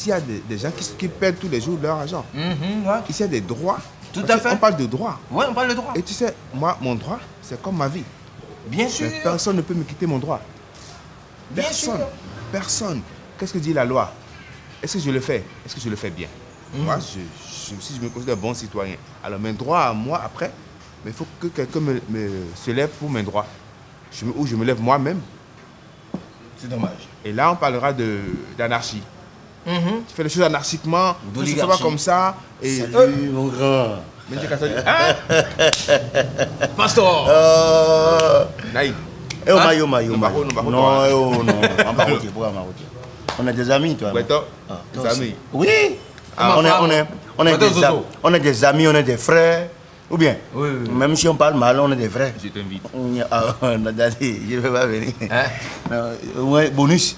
ici, il y a des gens qui perdent tous les jours leur argent. Ouais. Ici, il y a des droits. Tout à fait. On parle de droits. Oui, on parle de droit. Et tu sais, moi, mon droit, c'est comme ma vie. Bien sûr. Mais personne ne peut me quitter mon droit. Bien Personne. sûr. Personne. Qu'est-ce que dit la loi? Est-ce que je le fais? Est-ce que je le fais bien? Moi, si je me considère bon citoyen, alors mes droits à moi, après, mais il faut que quelqu'un se lève pour mes droits. Ou je me lève moi-même. C'est dommage. Et là, on parlera d'anarchie. Tu fais les choses anarchiquement, tout ne se fait pas comme ça. Et, Salut, mon grand. Hein? Pastor. Naïd. Eh, oh, maillot, maillot. Non, Non, on va routier, pourquoi on va routier? On est des amis, toi. Ouais, toi, Toi des aussi. amis. Oui. Ah, On est des amis, on est des frères. Ou bien, Oui. même si on parle mal, on est des frères. Je t'invite. Ah, je ne vais pas venir. Hein? Ouais, bonus.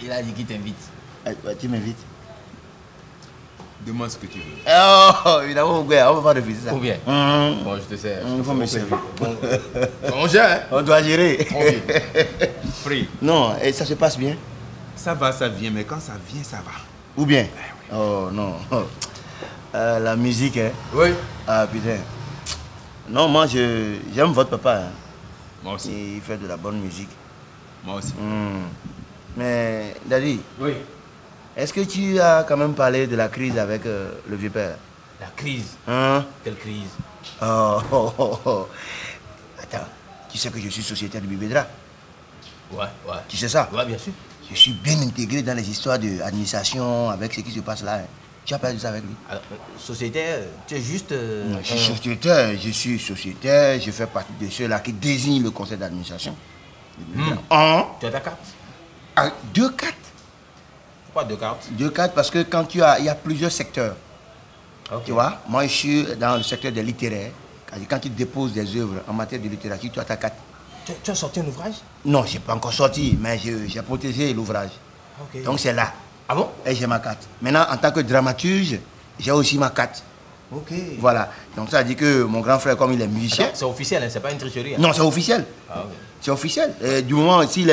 Il a dit qu'il t'invite. Tu m'invites. Demande ce que tu veux. Oh, évidemment, on va pas refuser ça. Ou bien. Bon, je te sers. Il faut me servir. On gère. On doit gérer. Prie. Non, et ça se passe bien. Ça va, ça vient, mais quand ça vient, ça va. Ou bien? Oh non. La musique, hein? Oui. Ah putain. Non, moi j'aime votre papa. Hein. Moi aussi. Il fait de la bonne musique. Moi aussi. Mais Daddy, Oui. est-ce que tu as quand même parlé de la crise avec le vieux père? La crise. Hein? Quelle crise? Oh. Attends, tu sais que je suis sociétaire de Bibédra? Ouais. Tu sais ça? Ouais, bien sûr. Je suis bien intégré dans les histoires d'administration avec ce qui se passe là. Hein. Tu as parlé de ça avec lui? Alors, sociétaire, tu es juste... Je suis sociétaire, je fais partie de ceux-là qui désignent le conseil d'administration. Tu as ta carte? 2 cartes. Pourquoi 2 cartes? 2 cartes parce que quand il y a plusieurs secteurs. Ok. Tu vois, moi je suis dans le secteur des littéraires. Quand tu déposes des œuvres en matière de littérature, tu as ta carte. Tu as sorti un ouvrage? Non, je n'ai pas encore sorti, mais j'ai protégé l'ouvrage. Ok. Donc c'est là. Ah bon? Et j'ai ma carte. Maintenant, en tant que dramaturge, j'ai aussi ma carte. Ok. Voilà. Donc ça dit que mon grand frère, comme il est musicien... C'est officiel, hein? C'est pas une tricherie. Hein? Non, c'est officiel. Ah, ok. C'est officiel. Et du moment où il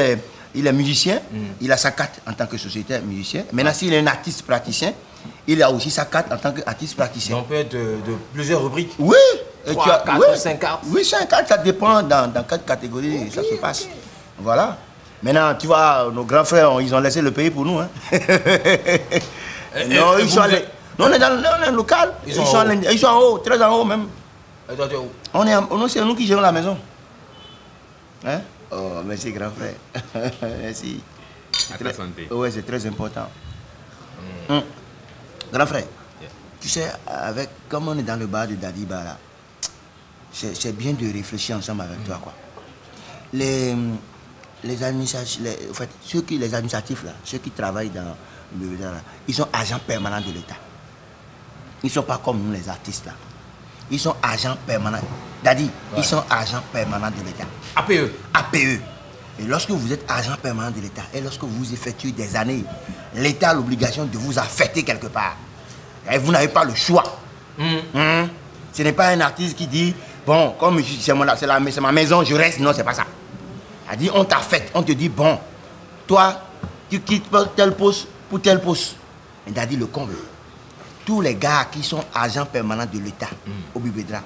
est musicien, il a sa carte en tant que sociétaire musicien. Maintenant, s'il est un artiste praticien, il a aussi sa carte en tant qu'artiste praticien. On peut être de plusieurs rubriques. Oui. 3, 4, 5 cartes. Oui, 5 cartes, ça dépend dans quelle catégorie ça se passe. Voilà. Maintenant, tu vois, nos grands frères, ils ont laissé le pays pour nous. Hein. Non, ils sont allés. Non, on est dans le local. Ils sont en haut, très en haut même. Et toi, tu es où? C'est nous qui gérons la maison. Hein? Oh, merci, grand frère. Merci. À ta santé. Oui, c'est très important. Grand frère, tu sais, comme on est dans le bar de Daddy Bara, c'est bien de réfléchir ensemble avec toi, quoi. Les administratifs, en fait, les administratifs là, ceux qui travaillent dans le là, ils sont agents permanents de l'État. Ils ne sont pas comme nous les artistes là. Ils sont agents permanents. Daddy, ils sont agents permanents de l'État. APE. APE. Et lorsque vous êtes agent permanent de l'État et lorsque vous effectuez des années, l'État a l'obligation de vous affecter quelque part. Et vous n'avez pas le choix. Ce n'est pas un artiste qui dit, bon, comme c'est ma maison, je reste. Non, c'est pas ça. Elle dit, on t'affecte, on te dit, bon, toi, tu quittes tel poste pour tel poste. Et Daddy, le comble. Tous les gars qui sont agents permanents de l'État au Bibédra,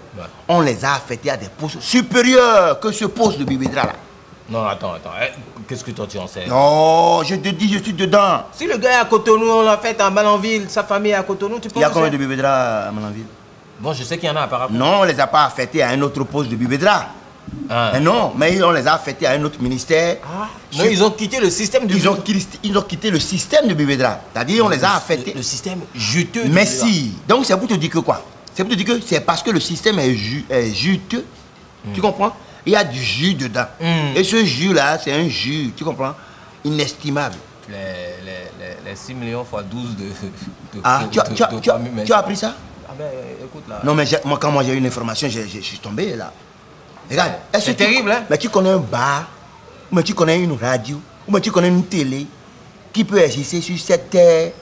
on les a affectés à des postes supérieurs que ce poste de Bibédra là. Non, attends. Qu'est-ce que toi tu en sais? Non, je te dis, je suis dedans. Si le gars est à Cotonou, on l'a fait en Malanville, sa famille est à Cotonou, tu peux. Il y a combien de Bibédra à Malanville? Bon, je sais qu'il y en a apparemment. Non, on ne les a pas affectés à un autre poste de Bibédra. Mais non, mais on les a affectés à un autre ministère. Non, ils ont quitté le système du... Ils ont quitté le système de Bibédra. C'est-à-dire, on les a affectés. Le système juteux. Mais si. Donc, c'est pour te dire que quoi? C'est pour te dire que c'est parce que le système est juteux. Tu comprends? Il y a du jus dedans. Et ce jus-là, c'est un jus, tu comprends? Inestimable. Les 6 millions fois 12 de tu as appris ça? Ah ben, écoute là. Non, mais quand moi j'ai eu une information, je suis tombé là. Regarde, c'est terrible, hein? Mais tu connais un bar, ou mais tu connais une radio, ou mais tu connais une télé qui peut exister sur cette terre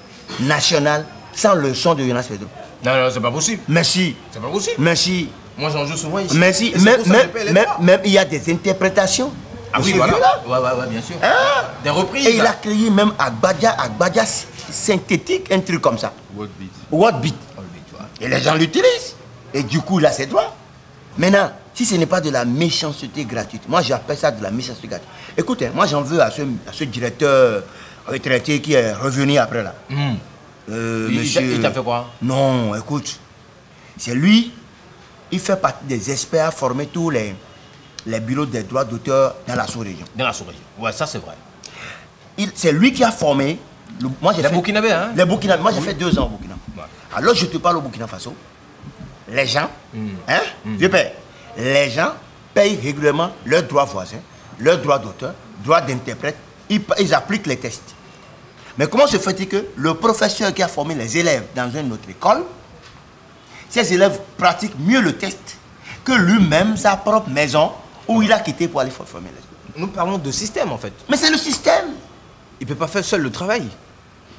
nationale sans le son de Jonas Pedro? Non, c'est pas possible. Merci. C'est pas possible. Merci. Moi, j'en joue souvent ici. Merci. Même il y a des interprétations. Ah oui, voilà. Ouais, bien sûr. Hein? Des reprises. Et il a créé même Agbadia synthétique, un truc comme ça. What beat? What beat. Et les gens l'utilisent. Et du coup, il a ses droits. Maintenant, si ce n'est pas de la méchanceté gratuite, moi j'appelle ça de la méchanceté gratuite. Écoutez, moi j'en veux à ce directeur retraité qui est revenu après là. Il t'a fait quoi? Non, écoute. C'est lui, il fait partie des experts à former tous les bureaux des droits d'auteur dans la sous-région. Dans la sous-région. Ouais, ça c'est vrai. C'est lui qui a formé. Les Burkinabés, hein? Les Burkinabés. Moi j'ai fait 2 ans au Burkina. Ouais. Alors je te parle au Burkina Faso. Les gens, vieux père, les gens payent régulièrement leurs droits voisins, leurs droits d'auteur, droits d'interprète. Ils appliquent les tests. Mais comment se fait-il que le professeur qui a formé les élèves dans une autre école, ces élèves pratiquent mieux le test que lui-même, sa propre maison, où il a quitté pour aller former les élèves? Nous parlons de système en fait. Mais c'est le système. Il ne peut pas faire seul le travail.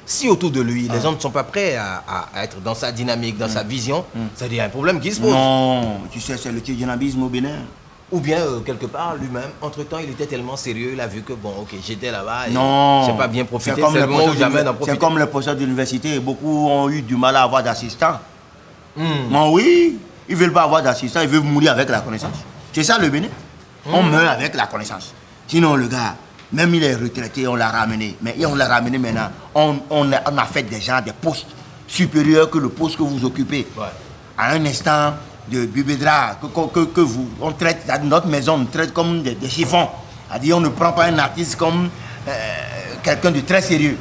Si autour de lui, les gens ne sont pas prêts à être dans sa dynamique, dans sa vision, ça dit un problème qui se pose. Non, tu sais, c'est le djihadisme au Bénin. Ou bien, quelque part, lui-même, entre-temps, il était tellement sérieux, il a vu que, bon, ok, j'étais là-bas et non, j'ai pas bien profité. C'est le moment où jamais d'en profiter. C'est comme les professeurs d'université, beaucoup ont eu du mal à avoir d'assistants. Non, oui, ils ne veulent pas avoir d'assistants, ils veulent mourir avec la connaissance. C'est ça le Bénin. On meurt avec la connaissance. Sinon, le gars, même il est retraité, on l'a ramené. Mais on l'a ramené maintenant. On a fait des gens des postes supérieurs que le poste que vous occupez. Ouais. À un instant de bibédra que vous, on traite, dans notre maison, on traite comme des chiffons. C'est-à-dire, on ne prend pas un artiste comme quelqu'un de très sérieux.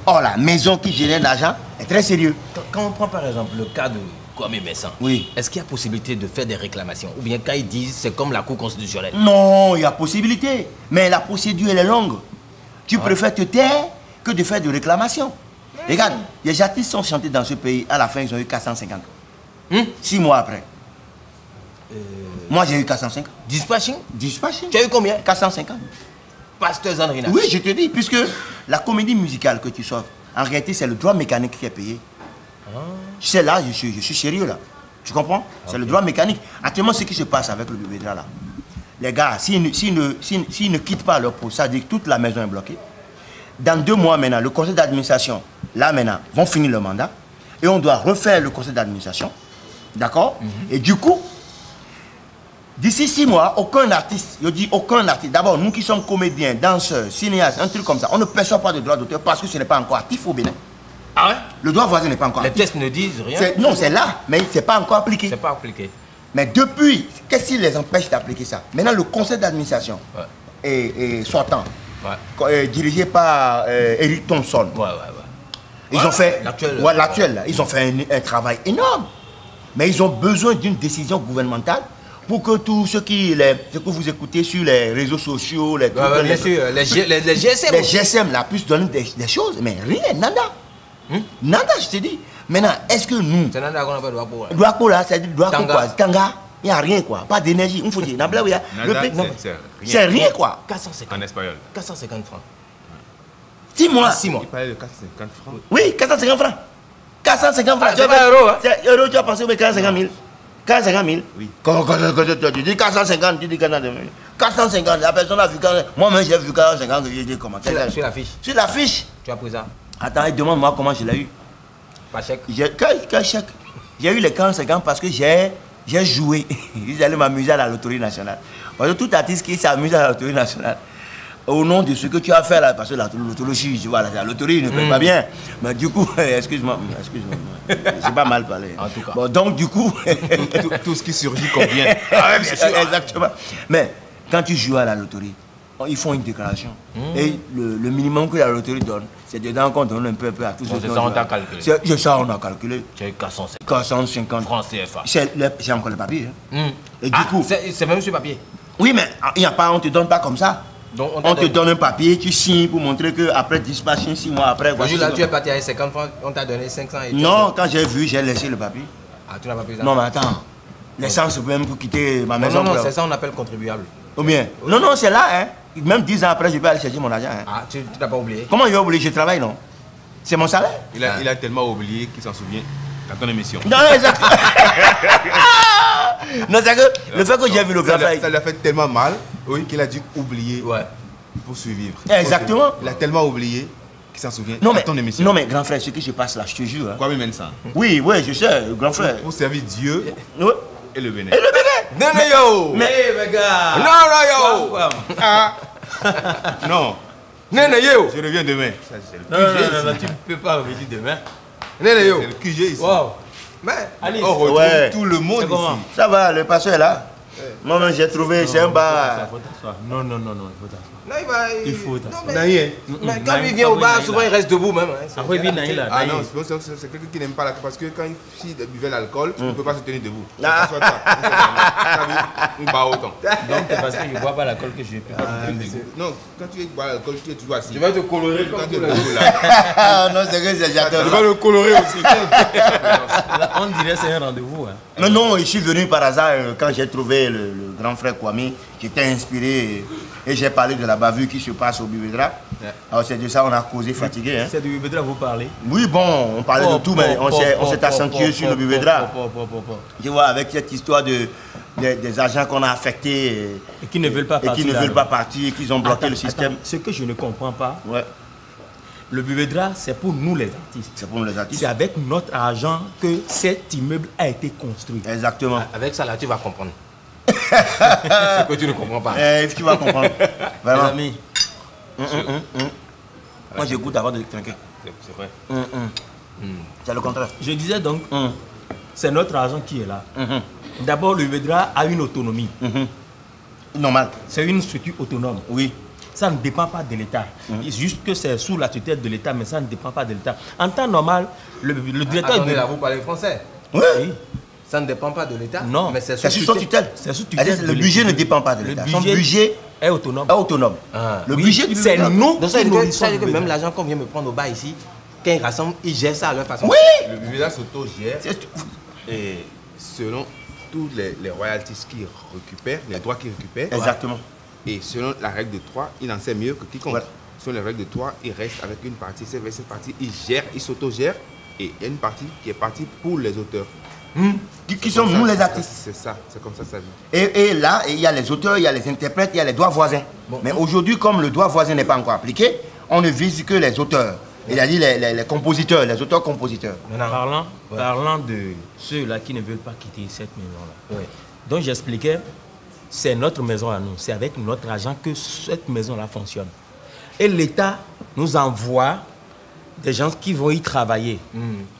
Or, la maison qui génère l'argent est très sérieux. Quand on prend par exemple le cas de Kwame Messan, oui. Est-ce qu'il y a possibilité de faire des réclamations? Ou bien quand ils disent c'est comme la Cour constitutionnelle? Non, il y a possibilité. Mais la procédure, elle est longue. Tu préfères te taire que de faire des réclamations. Regarde, les artistes sont chantés dans ce pays, à la fin, ils ont eu 450. 6 mois après. Moi, j'ai eu 450. Dispatching? Dispatching. Tu as eu combien? 450. Pasteur Zanrina. Oui, je te dis, puisque la comédie musicale que tu sors, en réalité, c'est le droit mécanique qui est payé. Tu sais, là, je suis sérieux, là. Tu comprends? C'est le droit mécanique. Actuellement, ce qui se passe avec le bébé là, les gars, s'ils ne quittent pas leur poste, ça veut dire que toute la maison est bloquée. Dans 2 mois maintenant, le conseil d'administration, là maintenant, vont finir le mandat. Et on doit refaire le conseil d'administration. D'accord? Et du coup, d'ici 6 mois, aucun artiste, je dis aucun artiste, d'abord, nous qui sommes comédiens, danseurs, cinéastes, un truc comme ça, on ne perçoit pas de droit d'auteur parce que ce n'est pas encore actif au Bénin. Ah ouais? Le droit voisin n'est pas encore actif. Les tests ne disent rien? Non, c'est là, mais ce n'est pas encore appliqué. C'est pas appliqué. Mais depuis, qu'est-ce qui les empêche d'appliquer ça? Maintenant, le conseil d'administration est sortant, dirigé par Eric Thompson. Ils ont fait, l'actuel, ils ont fait un travail énorme. Mais ils ont besoin d'une décision gouvernementale pour que tout ce que vous écoutez sur les réseaux sociaux, les GSM. Les GSM là, puissent donner des choses, mais rien, nada. Nada, je te dis. Maintenant, est-ce que nous... C'est nada qu'on appelle Douapo. Douapo là, c'est Douapo quoi. Tanga, il n'y a rien quoi. Pas d'énergie. Il faut dire. C'est rien quoi. 450. En espagnol. 450 francs. 6 mois. 6 mois. Il parlait de 450 francs. Oui, 450 francs. 450 francs. C'est pas euro, hein? C'est euro, tu as pensé au 450 000. 450 000. Oui. Quand tu dis 450, tu dis 450. La personne a vu 450. Moi-même, j'ai vu 450, j'ai dit comment. Sur la fiche. Sur la fiche. Tu as pris ça? Attends, demande-moi comment je l'ai eu. Pas chèque? Quel chèque? J'ai eu les 450 parce que j'ai joué. Ils allaient m'amuser à la loterie nationale. Parce que tout artiste qui s'amuse à la loterie nationale, au nom de ce que tu as fait là, parce que la loterie, tu vois, la loterie ne paie pas bien. Mais du coup, excuse-moi, j'ai pas mal parlé. En tout cas. Bon, donc du coup... tout ce qui surgit convient. Exactement. Mais quand tu joues à la loterie, ils font une déclaration. Et le minimum que la loterie donne, c'est dedans qu'on donne un peu à tous ceux qui... C'est ça, on t'a calculé. C'est ça, on a calculé. Tu as eu 450. 450 francs CFA. J'ai encore le papier. Et du coup... C'est même sur papier? Oui, mais il n'y a pas, on ne te donne pas comme ça. Donc, on te donne un papier, tu signes pour montrer qu'après dispatching 6 mois après... Le jour là, tu es parti avec 50 francs, on t'a donné 500 et... Non, quand j'ai vu, j'ai laissé le papier. Ah, tu n'as pas pris ça? Non, mais attends. L'essence, c'est même pour quitter ma maison. Non, c'est ça on appelle contribuable. Ou bien? Non, c'est là, hein. Même 10 ans après, je peux aller chercher mon argent. Hein. Ah, tu n'as pas oublié? Comment je vais oublier? Je travaille, non? C'est mon salaire. Il a tellement oublié qu'il s'en souvient dans ton émission. Non, exactement. Non, c'est que le fait que j'ai vu le ça lui a fait tellement mal qu'il a dû oublier Ouais. pour survivre. Exactement. Il a tellement oublié qu'il s'en souvient Non à mais, ton émission. non mais grand frère, ce qui se passe là, je te jure. Hein. Quoi, mais ça Oui, oui, je sais, grand frère. Pour servir Dieu Ouais. et le Bénin. Et le Bénin. Non, non, yo! Mais- Hey, mes gars! Non, non, yo! Ah. Non, Non, non, yo! je reviens demain. Ça, c'est le Non, QG non, non, ici. tu ne peux pas revenir demain. Non, non, yo. C'est le QG ici. Wow! Mais, Alice, On retrouve Ouais. tout le monde C'est comment? ici. Ça va, le pasteur est là. Moi-même, j'ai trouvé, c'est un bar. Non, non, non, non, il faut t'asseoir. Non, il va. Il faut Non, t'asseoir. mais rien. Mais quand il vient au bar, souvent il reste debout même. Hein. Après, il vient là. Ah non, c'est quelqu'un qui n'aime pas la... Parce que quand il buvait l'alcool, il ne peut pas se tenir debout. Ah. T'assois, toi. T'as vu? On bat autant. Donc, c'est parce que je ne bois pas l'alcool que je ne peux pas me tenir debout. Non, quand tu bois l'alcool, tu es toujours assis. Je vais te colorer Quand comme tu es tout le debout là. Ah non, c'est que Je j'adore vais ça. le colorer aussi. Là, on dirait que c'est un rendez-vous. Hein. Non, non, je suis venu par hasard quand j'ai trouvé le grand frère Kwame. J'étais inspiré et j'ai parlé de la bavure qui se passe au Bubedra. Alors c'est de ça on a causé fatigué. Hein. C'est du Bubedra vous parlez. Oui, bon, on parlait de tout, mais on s'est accentué sur le Bubedra. Tu vois, avec cette histoire des agents qu'on a affectés Et qui ne veulent pas et partir. qui ne là. veulent pas partir, et qu'ils ont bloqué Attends, le système. attends, ce que je ne comprends pas, Ouais, le Bubedra, c'est pour nous les artistes. c'est pour les artistes. C'est avec notre argent que cet immeuble a été construit. Exactement. Avec ça là, tu vas comprendre. Ce que tu ne comprends pas. Tu vas comprendre. Les Vraiment. amis, Moi, j'écoute avant de trinquer. C'est vrai. C'est le contraire. je disais donc, c'est notre argent qui est là. D'abord, le Bubedra a une autonomie. Normal. C'est une structure autonome. Oui. Ça ne dépend pas de l'État. C'est juste que c'est sous la tutelle de l'État, mais ça ne dépend pas de l'État. En temps normal, le directeur... Attendez là, vous parlez français. Oui. Oui. Ça ne dépend pas de l'État. Non. Mais c'est C'est sous son tutelle. C'est sous C'est-à-dire, tutelle le de budget l'État. ne dépend pas de Le l'État. Son budget est autonome. est autonome. Ah. Le Oui, budget du c'est Bubedra. nous Donc ça qui veut dire que, nourrissons ça veut dire que le même Bubedra. l'argent qu'on vient me prendre au bar ici, quand ils rassemblent, ils gèrent ça à leur façon. Oui. Le Bubedra s'auto-gère C'est tout. et selon tous les royalties qu'il récupère, les droits qu'il récupère, Exactement. et selon la règle de 3, il en sait mieux que quiconque. Voilà. Selon les règles de 3, il reste avec une partie. Cette partie, il gère, il s'auto-gère. Et il y a une partie qui est partie pour les auteurs. Qui sont nous les artistes. C'est ça, c'est comme ça sa vie. Et là, il y a les auteurs, il y a les interprètes, il y a les droits voisins. Mais aujourd'hui, comme le droit voisin n'est pas encore appliqué, on ne vise que les auteurs. C'est-à-dire les compositeurs, les auteurs-compositeurs. Parlant de ceux-là qui ne veulent pas quitter cette maison-là. Oui. Donc j'expliquais, c'est notre maison à nous. C'est avec notre argent que cette maison-là fonctionne. Et l'État nous envoie des gens qui vont y travailler.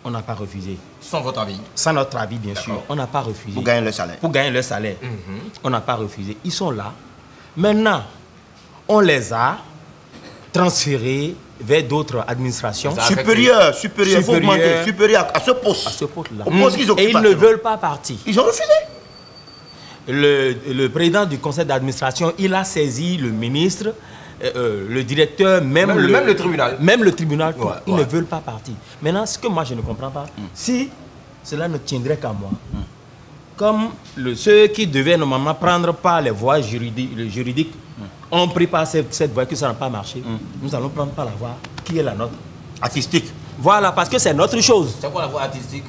On n'a pas refusé. Sans votre avis. Sans notre avis, bien sûr. On n'a pas refusé. Pour gagner le salaire. Pour gagner leur salaire. On n'a pas refusé. Ils sont là. Maintenant, on les a transférés vers d'autres administrations. Ça. Supérieur, il faut augmenter. Supérieur à ce poste. À ce poste-là. Au poste qu'ils occupent Et ils ne actuellement. veulent pas partir. Ils ont refusé. Le président du conseil d'administration, il a saisi le ministre, le directeur, même le tribunal. Même le tribunal, Ouais, ils ouais. ne veulent pas partir. Maintenant, ce que moi je ne comprends pas, si cela ne tiendrait qu'à moi, comme ceux qui devaient normalement prendre par les voies juridiques ont pris par cette voie que ça n'a pas marché, nous allons prendre par la voie qui est la nôtre. Artistique. Voilà, parce que c'est notre chose. C'est quoi la voie artistique?